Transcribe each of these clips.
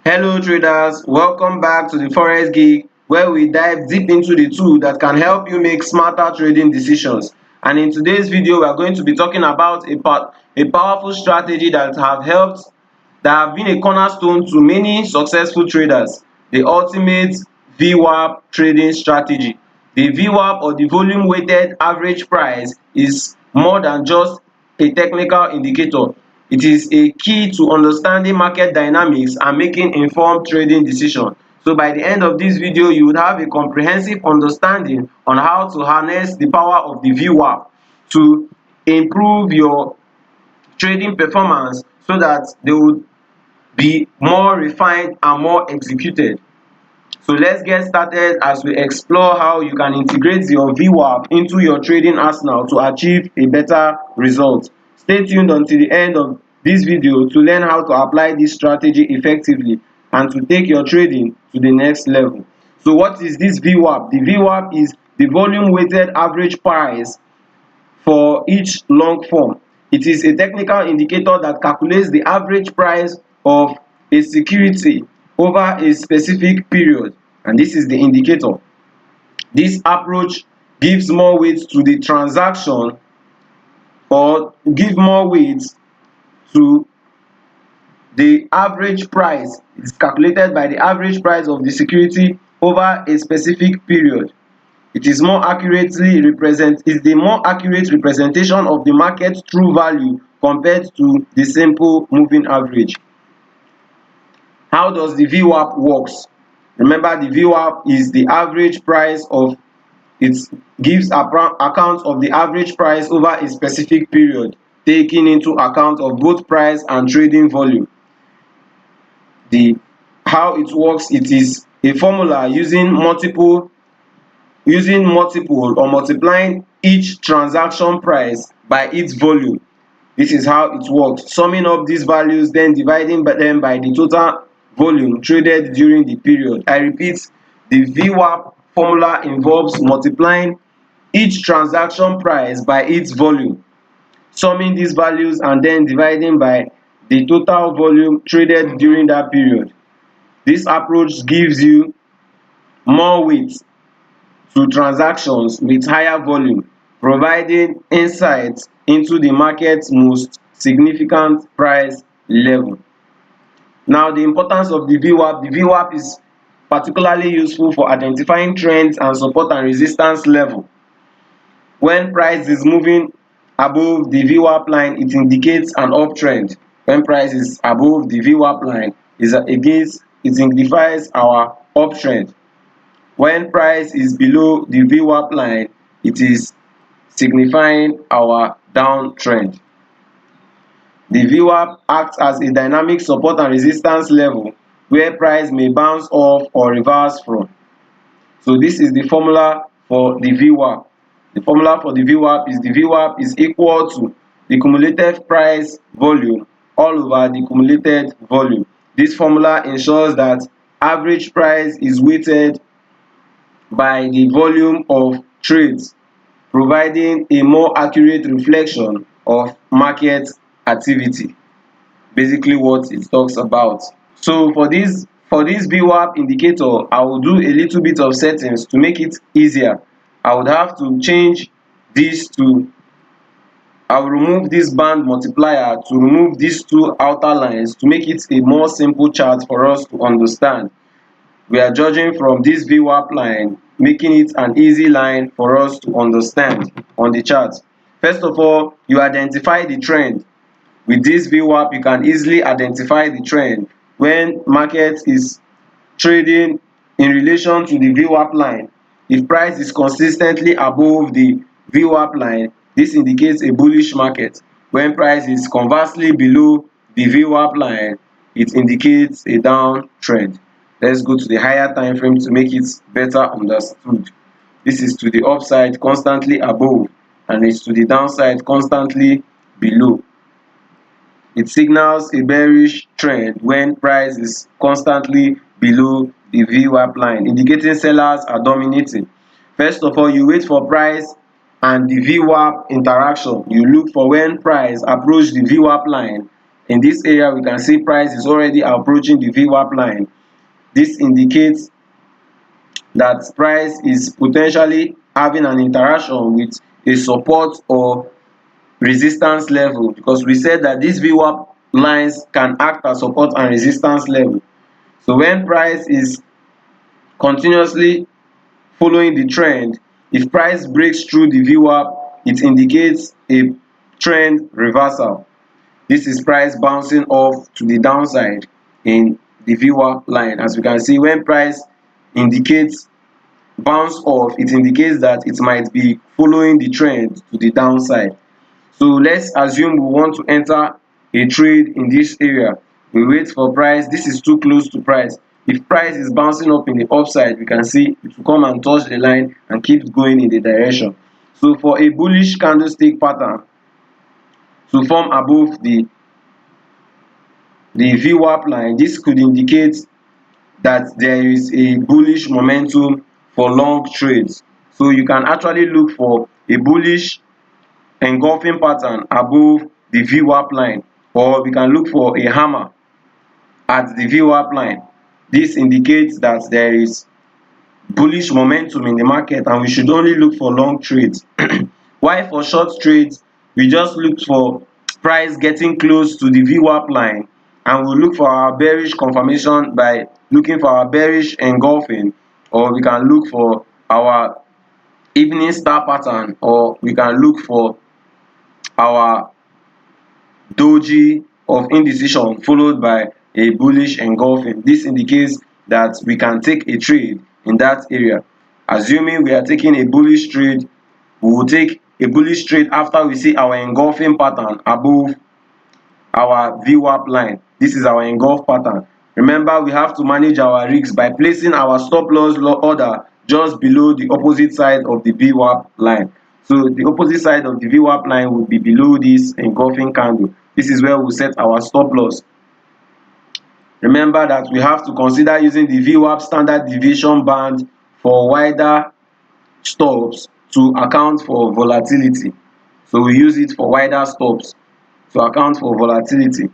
Hello traders, welcome back to the Forex Geek where we dive deep into the tool that can help you make smarter trading decisions. And in today's video, we are going to be talking about a powerful strategy that have been a cornerstone to many successful traders, the ultimate VWAP trading strategy. The VWAP, or the volume weighted average price, is more than just a technical indicator. It is a key to understanding market dynamics and making informed trading decisions. So by the end of this video, you would have a comprehensive understanding on how to harness the power of the VWAP to improve your trading performance so that they would be more refined and more executed. So let's get started as we explore how you can integrate your VWAP into your trading arsenal to achieve a better result. Stay tuned until the end of this video to learn how to apply this strategy effectively and to take your trading to the next level. So what is this VWAP? The VWAP is the volume weighted average price for each long form. It is a technical indicator that calculates the average price of a security over a specific period, and this is the indicator. This approach gives more weight to the transaction, or give more weight to the average price. It's calculated by the average price of the security over a specific period. It is the more accurate representation of the market true value compared to the simple moving average. How does the VWAP works? Remember, the VWAP is the average price of it gives account of the average price over a specific period, taking into account of both price and trading volume. The how it works, it is a formula using multiple or multiplying each transaction price by its volume. This is how it works, summing up these values then dividing them by the total volume traded during the period. I repeat, the VWAP formula involves multiplying each transaction price by its volume, summing these values and then dividing by the total volume traded during that period. This approach gives you more weight to transactions with higher volume, providing insights into the market's most significant price level. Now, the importance of the VWAP. The VWAP is particularly useful for identifying trends and support and resistance level. When price is moving above the VWAP line, it indicates an uptrend. When price is above the VWAP line, it signifies our uptrend. When price is below the VWAP line, it is signifying our downtrend. The VWAP acts as a dynamic support and resistance level where price may bounce off or reverse from. So this is the formula for the VWAP. The formula for the VWAP is equal to the cumulative price volume all over the cumulated volume. This formula ensures that average price is weighted by the volume of trades, providing a more accurate reflection of market activity. Basically what it talks about. So for this VWAP indicator, I will do a little bit of settings to make it easier. I would have to change this to I will remove this band multiplier to remove these two outer lines to make it a more simple chart for us to understand. We are judging from this VWAP line, making it an easy line for us to understand on the chart. First of all, you identify the trend. With this VWAP, you can easily identify the trend. When market is trading in relation to the VWAP line, if price is consistently above the VWAP line, this indicates a bullish market. When price is conversely below the VWAP line, it indicates a downtrend. Let's go to the higher time frame to make it better understood. This is to the upside constantly above, and it's to the downside constantly below. It signals a bearish trend when price is constantly below the VWAP line, indicating sellers are dominating. First of all, you wait for price and the VWAP interaction. You look for when price approach the VWAP line In this area, we can see price is already approaching the VWAP line. This indicates that price is potentially having an interaction with a support or resistance level, because we said that these VWAP lines can act as support and resistance level. So when price is continuously following the trend, if price breaks through the VWAP, it indicates a trend reversal. This is price bouncing off to the downside in the VWAP line. As we can see, when price indicates bounce off, it indicates that it might be following the trend to the downside. So let's assume we want to enter a trade in this area. We wait for price. This is too close to price. If price is bouncing up in the upside, we can see it will come and touch the line and keep going in the direction. So for a bullish candlestick pattern to form above the VWAP line, this could indicate that there is a bullish momentum for long trades. So you can actually look for a bullish engulfing pattern above the VWAP line, or we can look for a hammer at the VWAP line. This indicates that there is bullish momentum in the market and we should only look for long trades. While for short trades, we just look for price getting close to the VWAP line, and we'll look for our bearish confirmation by looking for our bearish engulfing, or we can look for our evening star pattern, or we can look for our doji of indecision followed by a bullish engulfing. This indicates that we can take a trade in that area. Assuming we are taking a bullish trade, we will take a bullish trade after we see our engulfing pattern above our VWAP line. This is our engulf pattern. Remember, we have to manage our risks by placing our stop loss order just below the opposite side of the VWAP line. So the opposite side of the VWAP line will be below this engulfing candle. This is where we set our stop loss. Remember that we have to consider using the VWAP standard deviation band for wider stops to account for volatility. So we use it for wider stops to account for volatility.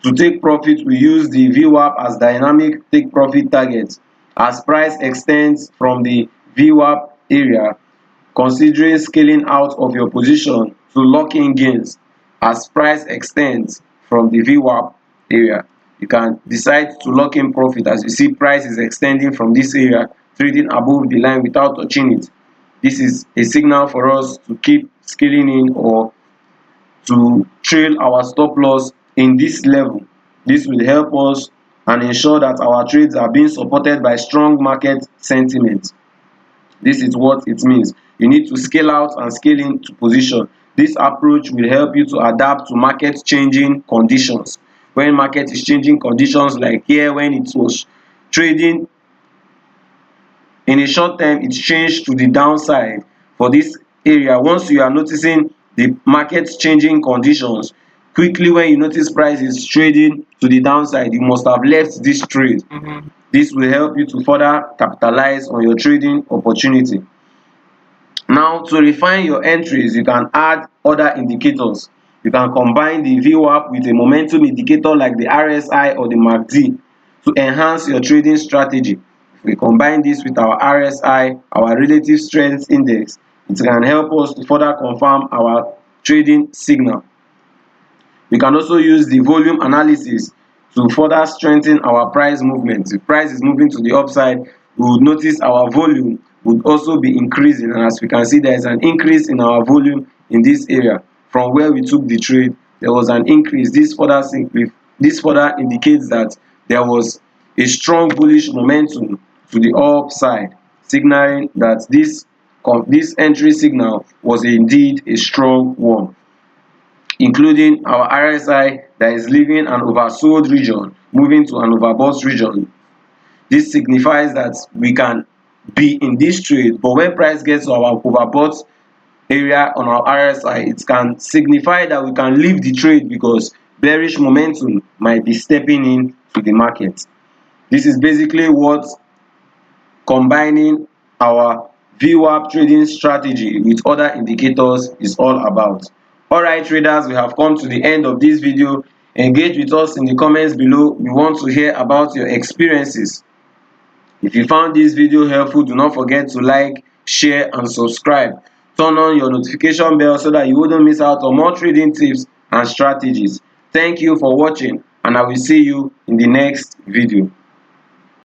To take profit, we use the VWAP as dynamic take profit target. As price extends from the VWAP area, considering scaling out of your position to lock in gains. As price extends from the VWAP area, you can decide to lock in profit. As you see, price is extending from this area, trading above the line without touching it. This is a signal for us to keep scaling in or to trail our stop loss in this level. This will help us and ensure that our trades are being supported by strong market sentiment. This is what it means. You need to scale out and scale into position. This approach will help you to adapt to market changing conditions. When market is changing conditions, like here when it was trading in a short term, it changed to the downside. For this area, once you are noticing the market changing conditions, quickly when you notice price is trading to the downside, you must have left this trade. This will help you to further capitalize on your trading opportunity. Now, to refine your entries, you can add other indicators. You can combine the VWAP with a momentum indicator like the RSI or the MACD to enhance your trading strategy. If we combine this with our RSI, our relative strength index, it can help us to further confirm our trading signal. We can also use the volume analysis to further strengthen our price movement. If price is moving to the upside, we would notice our volume would also be increasing, and as we can see, there is an increase in our volume in this area. From where we took the trade, there was an increase. This further indicates that there was a strong bullish momentum to the upside, signaling that this entry signal was indeed a strong one, including our RSI that is leaving an oversold region, moving to an overbought region. This signifies that we can be in this trade, but when price gets to our overbought area on our RSI, it can signify that we can leave the trade because bearish momentum might be stepping in to the market. This is basically what combining our VWAP trading strategy with other indicators is all about. Alright traders, we have come to the end of this video. Engage with us in the comments below. We want to hear about your experiences. If you found this video helpful, do not forget to like, share and subscribe. Turn on your notification bell so that you wouldn't miss out on more trading tips and strategies. Thank you for watching, and I will see you in the next video.